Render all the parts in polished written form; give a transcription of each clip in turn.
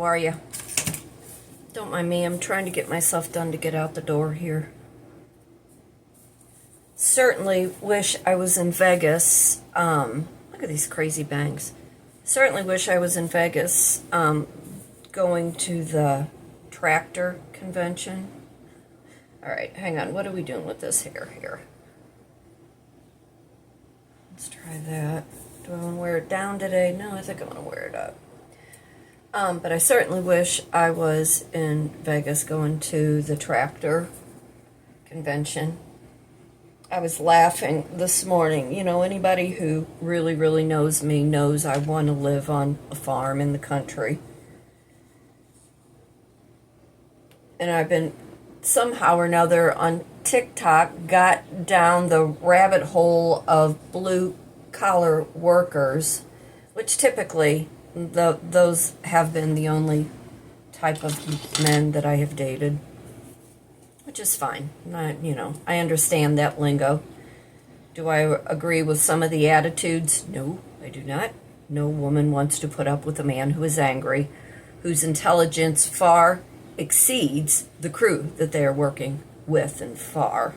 are you? Don't mind me, I'm trying to get myself done to get out the door here. Certainly wish I was in Vegas. Look at these crazy bangs. Certainly wish I was in Vegas going to the tractor convention. Alright, hang on. What are we doing with this hair here? Let's try that. Do I want to wear it down today? No, I think I want to wear it up. But I certainly wish I was in Vegas going to the tractor convention. I was laughing this morning. You know, anybody who really, really knows me knows I want to live on a farm in the country. And I've been, somehow or another, on TikTok, got down the rabbit hole of blue-collar workers, which typically, those have been the only type of men that I have dated. Which is fine. I understand that lingo. Do I agree with some of the attitudes? No, I do not. No woman wants to put up with a man who is angry, whose intelligence far exceeds the crew that they are working with and for.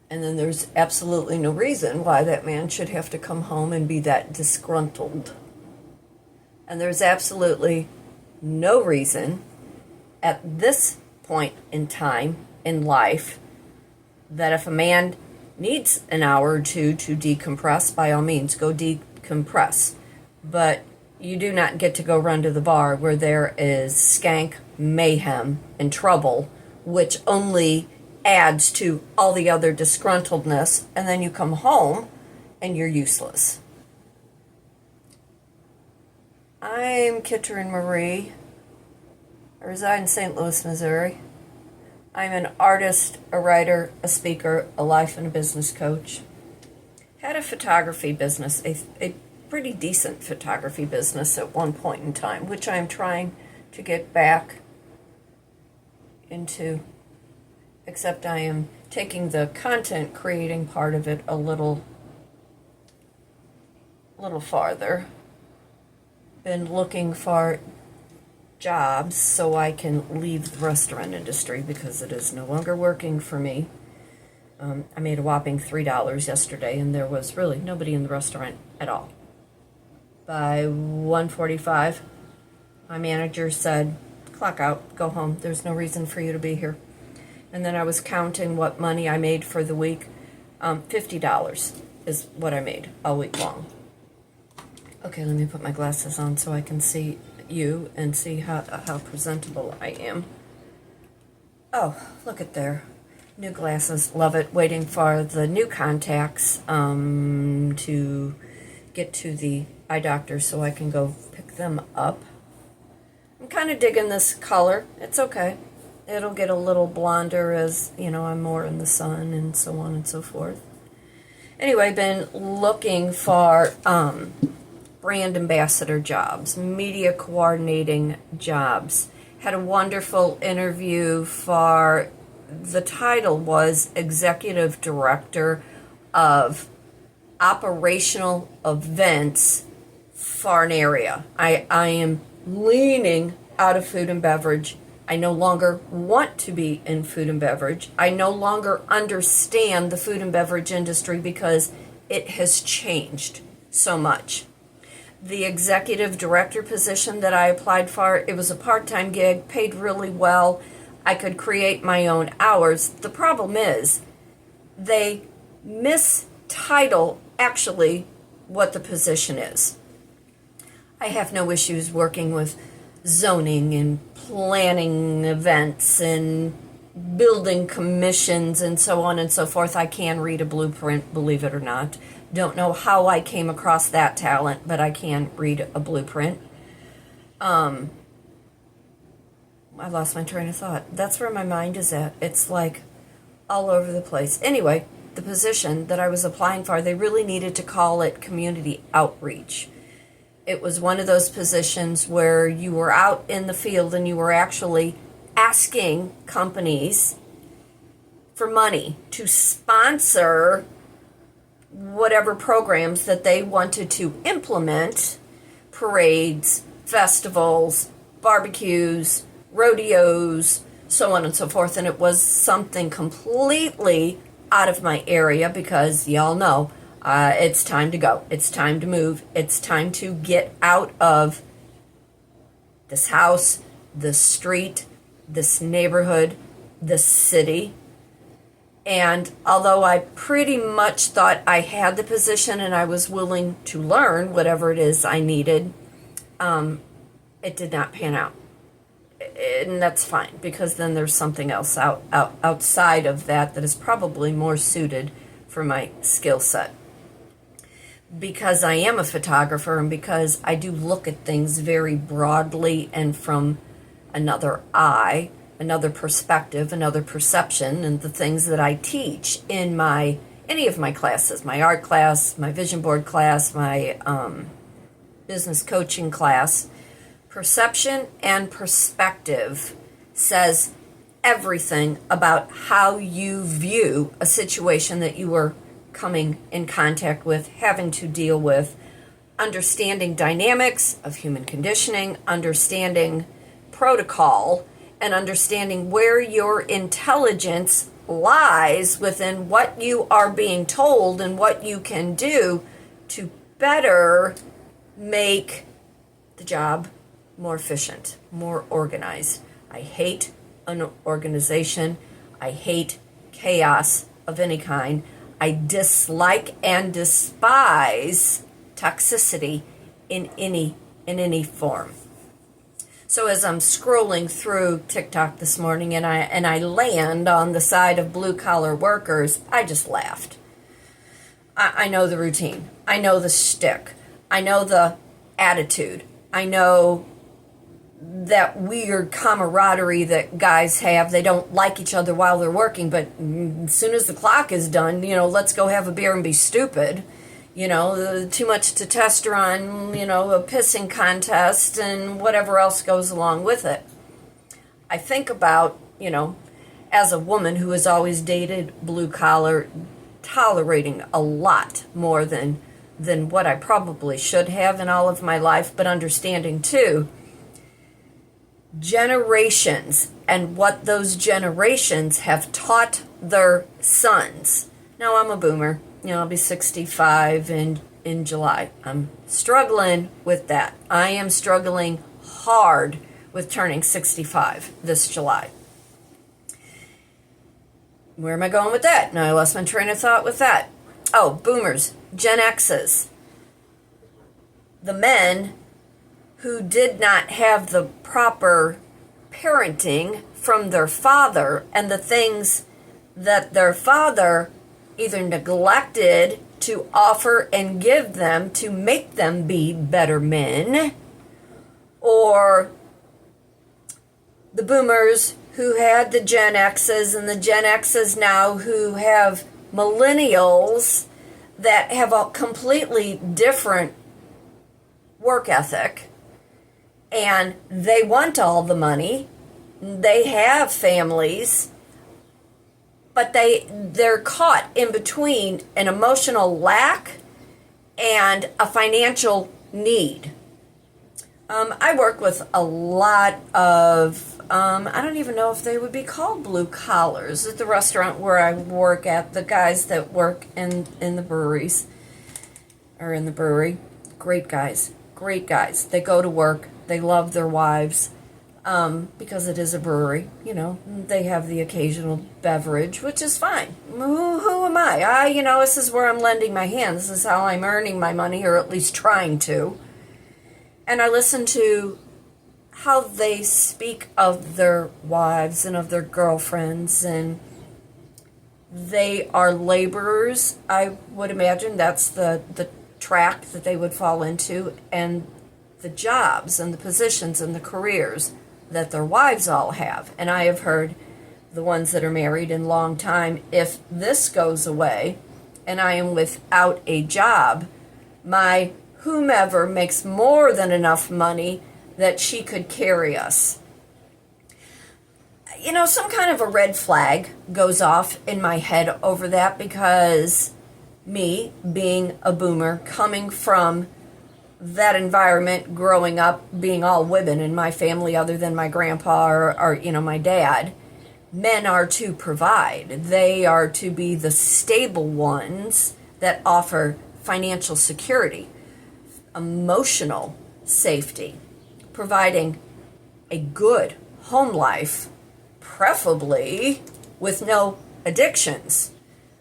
And then there's absolutely no reason why that man should have to come home and be that disgruntled. And there's absolutely no reason at this point in time in life that if a man needs an hour or two to decompress, by all means go decompress, but you do not get to go run to the bar where there is skank, mayhem, and trouble, which only adds to all the other disgruntledness, and then you come home and you're useless. I'm Kitryn Marie. I reside in St. Louis, Missouri. I'm an artist, a writer, a speaker, a life and a business coach. Had a photography business, a pretty decent photography business at one point in time, which I'm trying to get back into, except I am taking the content creating part of it a little farther. Been looking for jobs so I can leave the restaurant industry because it is no longer working for me. I made a whopping $3 yesterday and there was really nobody in the restaurant at all. By 1:45, my manager said, clock out, go home, there's no reason for you to be here. And then I was counting what money I made for the week. $50 is what I made all week long. Okay, let me put my glasses on so I can see you and see how presentable I am. Oh, look at there. New glasses, love it. Waiting for the new contacts to get to the eye doctor so I can go pick them up. I'm kind of digging this color. It's okay. It'll get a little blonder as, I'm more in the sun and so on and so forth. Anyway, been looking for brand ambassador jobs, media coordinating jobs. Had a wonderful interview for, the title was Executive Director of Operational Events for an area. I am leaning out of food and beverage. I no longer want to be in food and beverage. I no longer understand the food and beverage industry because it has changed so much. The executive director position that I applied for, it was a part-time gig, paid really well. I could create my own hours. The problem is they mistitle actually what the position is. I have no issues working with zoning and planning events and building commissions and so on and so forth. I can read a blueprint, believe it or not. Don't know how I came across that talent, but I can read a blueprint. I lost my train of thought. That's where my mind is at. It's like all over the place. Anyway, the position that I was applying for, they really needed to call it community outreach. It was one of those positions where you were out in the field and you were actually asking companies for money to sponsor whatever programs that they wanted to implement, parades, festivals, barbecues, rodeos, so on and so forth. And it was something completely out of my area because y'all know it's time to go. It's time to move. It's time to get out of this house, this street, this neighborhood, this city. And although I pretty much thought I had the position and I was willing to learn whatever it is I needed, it did not pan out. And that's fine, because then there's something else outside of that is probably more suited for my skill set. Because I am a photographer and because I do look at things very broadly and from another eye, another perspective, another perception, and the things that I teach in any of my classes, my art class, my vision board class, my business coaching class, perception and perspective says everything about how you view a situation that you were coming in contact with, having to deal with, understanding dynamics of human conditioning, understanding protocol, and understanding where your intelligence lies within what you are being told and what you can do to better make the job more efficient, more organized. I hate an organization. I hate chaos of any kind. I dislike and despise toxicity in any form. So as I'm scrolling through TikTok this morning and I land on the side of blue collar workers, I just laughed. I know the routine. I know the shtick. I know the attitude. I know that weird camaraderie that guys have. They don't like each other while they're working, but as soon as the clock is done, let's go have a beer and be stupid. Too much testosterone, a pissing contest and whatever else goes along with it. I think about, as a woman who has always dated blue collar, tolerating a lot more than what I probably should have in all of my life, but understanding too, generations and what those generations have taught their sons. Now, I'm a boomer. I'll be 65 in July. I'm struggling with that. I am struggling hard with turning 65 this July. Where am I going with that? Now I lost my train of thought with that. Oh, boomers, Gen X's. The men who did not have the proper parenting from their father and the things that their father either neglected to offer and give them to make them be better men, or the boomers who had the Gen X's and the Gen X's now who have millennials that have a completely different work ethic, and they want all the money, they have families, but they're caught in between an emotional lack and a financial need. I work with a lot of, I don't even know if they would be called blue collars at the restaurant where I work at, the guys that work in the breweries, or in the brewery. Great guys. They go to work. They love their wives. Because it is a brewery, they have the occasional beverage, which is fine. Who am I? This is where I'm lending my hand. This is how I'm earning my money, or at least trying to. And I listen to how they speak of their wives and of their girlfriends, and they are laborers. I would imagine that's the track that they would fall into, and the jobs and the positions and the careers that their wives all have. And I have heard the ones that are married in long time, if this goes away and I am without a job, my whomever makes more than enough money that she could carry us. Some kind of a red flag goes off in my head over that, because me being a boomer, coming from that environment growing up, being all women in my family other than my grandpa or my dad, men are to provide. They are to be the stable ones that offer financial security, emotional safety, providing a good home life, preferably with no addictions,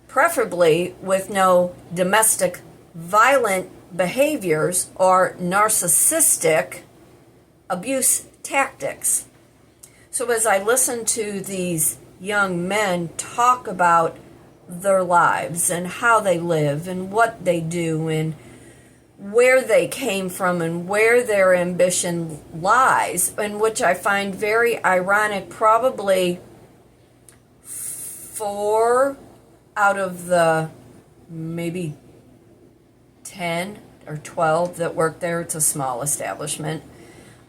preferably with no domestic violent behaviors or narcissistic abuse tactics. So as I listen to these young men talk about their lives and how they live and what they do and where they came from and where their ambition lies, and which I find very ironic, probably 4 out of the maybe 10 or 12 that work there, it's a small establishment,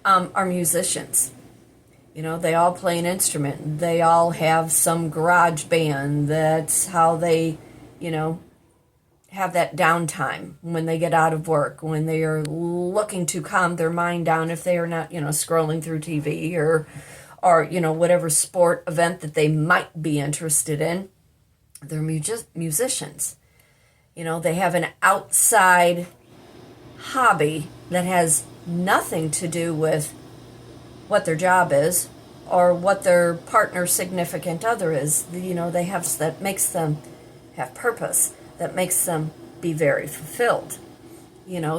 are musicians. They all play an instrument. They all have some garage band. That's how they, have that downtime when they get out of work, when they are looking to calm their mind down if they are not, scrolling through TV or whatever sport event that they might be interested in. They're musicians. They have an outside hobby that has nothing to do with what their job is or what their partner significant other is. They have, that makes them have purpose, that makes them be very fulfilled.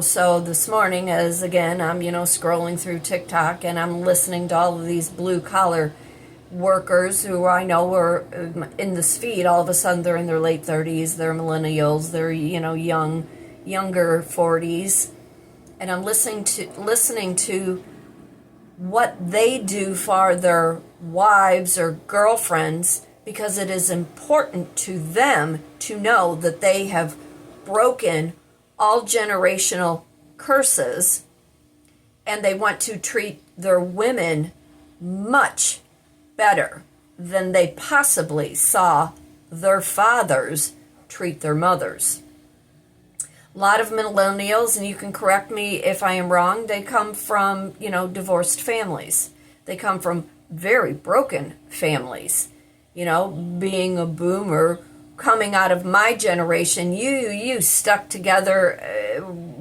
So this morning, as again, I'm, scrolling through TikTok and I'm listening to all of these blue collar workers who I know are in this feed. All of a sudden they're in their late 30s, they're millennials, they're, younger 40s. And I'm listening to what they do for their wives or girlfriends, because it is important to them to know that they have broken all generational curses, and they want to treat their women much better than they possibly saw their fathers treat their mothers. A lot of millennials, and you can correct me if I am wrong, they come from, divorced families. They come from very broken families. Being a boomer, coming out of my generation, you stuck together,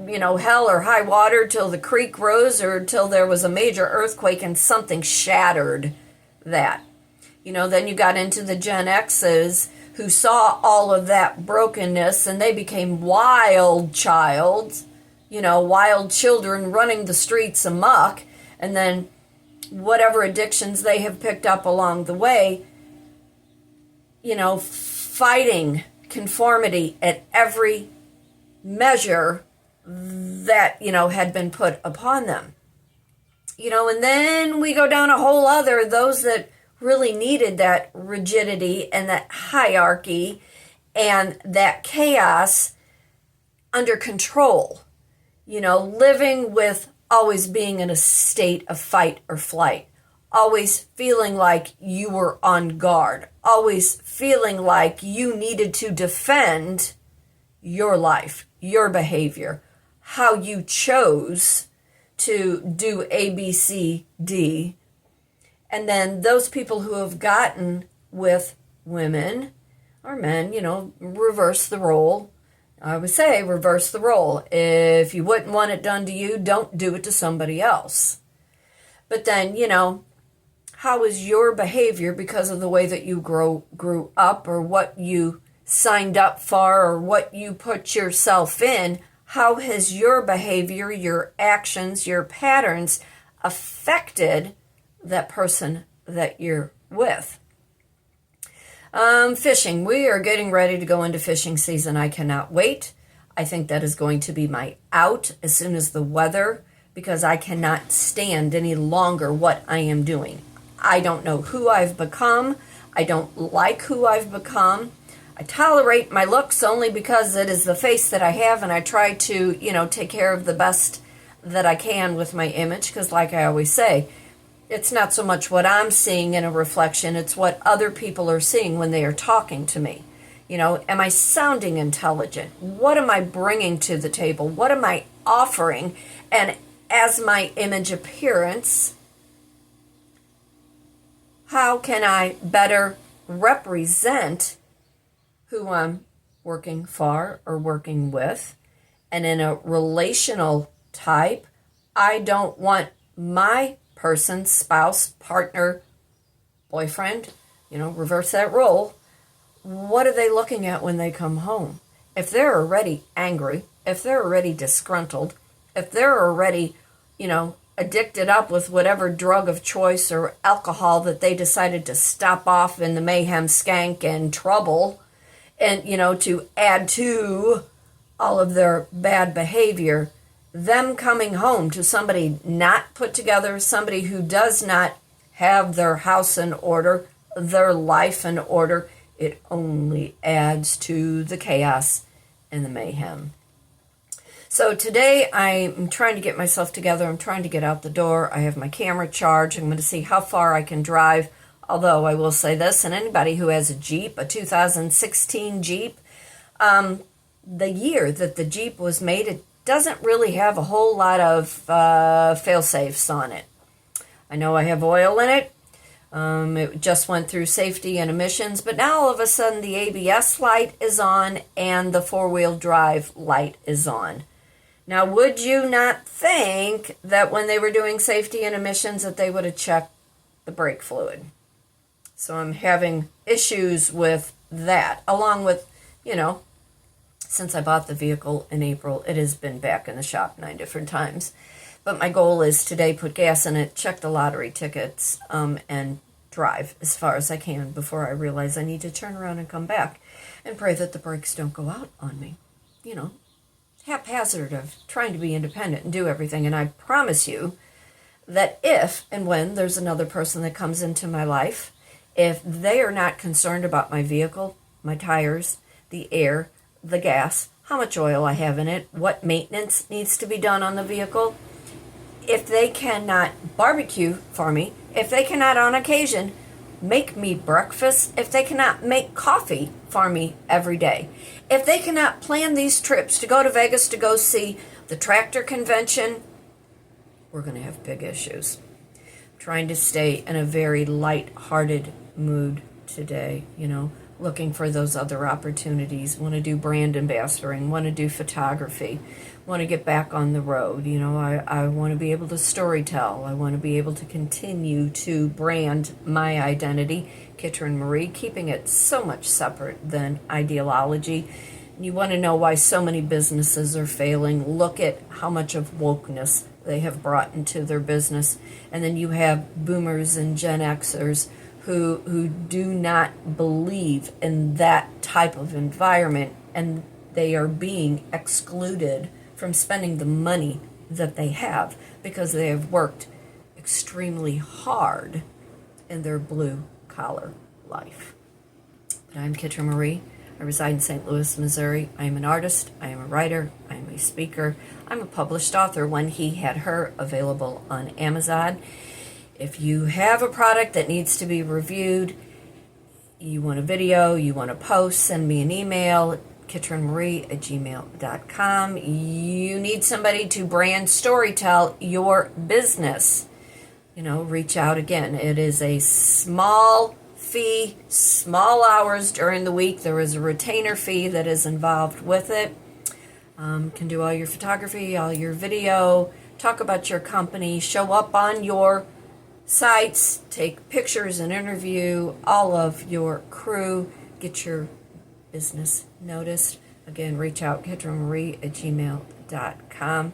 hell or high water till the creek rose or till there was a major earthquake and something shattered that. Then you got into the Gen X's who saw all of that brokenness and they became wild children running the streets amok, and then whatever addictions they have picked up along the way, fighting conformity at every measure that, had been put upon them. And then we go down a whole other, those that really needed that rigidity and that hierarchy and that chaos under control, living with always being in a state of fight or flight, always feeling like you were on guard, always feeling like you needed to defend your life, your behavior, how you chose to do A, B, C, D. And then those people who have gotten with women or men, reverse the role. I would say reverse the role. If you wouldn't want it done to you, don't do it to somebody else. But then, how is your behavior because of the way that you grew up or what you signed up for or what you put yourself in? How has your behavior, your actions, your patterns affected that person that you're with? Fishing. We are getting ready to go into fishing season. I cannot wait. I think that is going to be my out as soon as the weather, because I cannot stand any longer what I am doing. I don't know who I've become. I don't like who I've become. I tolerate my looks only because it is the face that I have, and I try to, take care of the best that I can with my image, because like I always say, it's not so much what I'm seeing in a reflection, it's what other people are seeing when they are talking to me. Am I sounding intelligent? What am I bringing to the table? What am I offering, and as my image appearance, how can I better represent who I'm working for or working with? And in a relational type, I don't want my person, spouse, partner, boyfriend, reverse that role. What are they looking at when they come home? If they're already angry, if they're already disgruntled, if they're already, addicted up with whatever drug of choice or alcohol that they decided to stop off in the mayhem, skank, and trouble, and, to add to all of their bad behavior, them coming home to somebody not put together, somebody who does not have their house in order, their life in order, it only adds to the chaos and the mayhem. So today I'm trying to get myself together. I'm trying to get out the door. I have my camera charged. I'm going to see how far I can drive. Although I will say this, and anybody who has a Jeep, a 2016 Jeep, the year that the Jeep was made, it doesn't really have a whole lot of fail-safes on it. I know I have oil in it. It just went through safety and emissions, but now all of a sudden the ABS light is on and the four-wheel drive light is on. Now, would you not think that when they were doing safety and emissions that they would have checked the brake fluid? So I'm having issues with that, along with, since I bought the vehicle in April, it has been back in the shop 9 different times. But my goal is today, put gas in it, check the lottery tickets, and drive as far as I can before I realize I need to turn around and come back and pray that the brakes don't go out on me. Haphazard of trying to be independent and do everything. And I promise you that if and when there's another person that comes into my life, if they are not concerned about my vehicle, my tires, the air, the gas, how much oil I have in it, what maintenance needs to be done on the vehicle, if they cannot barbecue for me, if they cannot on occasion make me breakfast, if they cannot make coffee for me every day, if they cannot plan these trips to go to Vegas to go see the tractor convention, we're going to have big issues. I'm trying to stay in a very light-hearted mood today, looking for those other opportunities, want to do brand ambassadoring, want to do photography, want to get back on the road. I want to be able to storytell. I want to be able to continue to brand my identity, Kitryn Marie, keeping it so much separate than ideology. You want to know why so many businesses are failing. Look at how much of wokeness they have brought into their business. And then you have boomers and Gen Xers who do not believe in that type of environment, and they are being excluded from spending the money that they have because they have worked extremely hard in their blue-collar life. But I'm Kitryn Marie. I reside in St. Louis, Missouri. I am an artist. I am a writer. I am a speaker. I'm a published author. When He Had Her, available on Amazon. If you have a product that needs to be reviewed, you want a video, you want a post, send me an email, kitrynmarie@gmail.com. You need somebody to brand storytell your business. Reach out again. It is a small fee, small hours during the week. There is a retainer fee that is involved with it. Can do all your photography, all your video, talk about your company, show up on your sites, take pictures and interview all of your crew, get your business noticed. Again, reach out, kitrynmarie@gmail.com.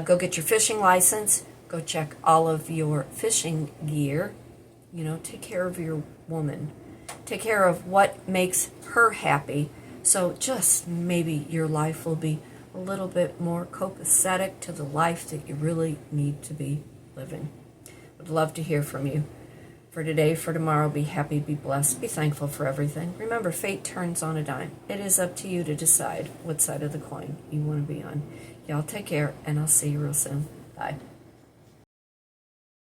Go get your fishing license. Go check all of your fishing gear. Take care of your woman. Take care of what makes her happy. So just maybe your life will be a little bit more copacetic to the life that you really need to be living. Would love to hear from you. For today, for tomorrow, be happy, be blessed, be thankful for everything. Remember, fate turns on a dime. It is up to you to decide what side of the coin you want to be on. Y'all take care, and I'll see you real soon. Bye.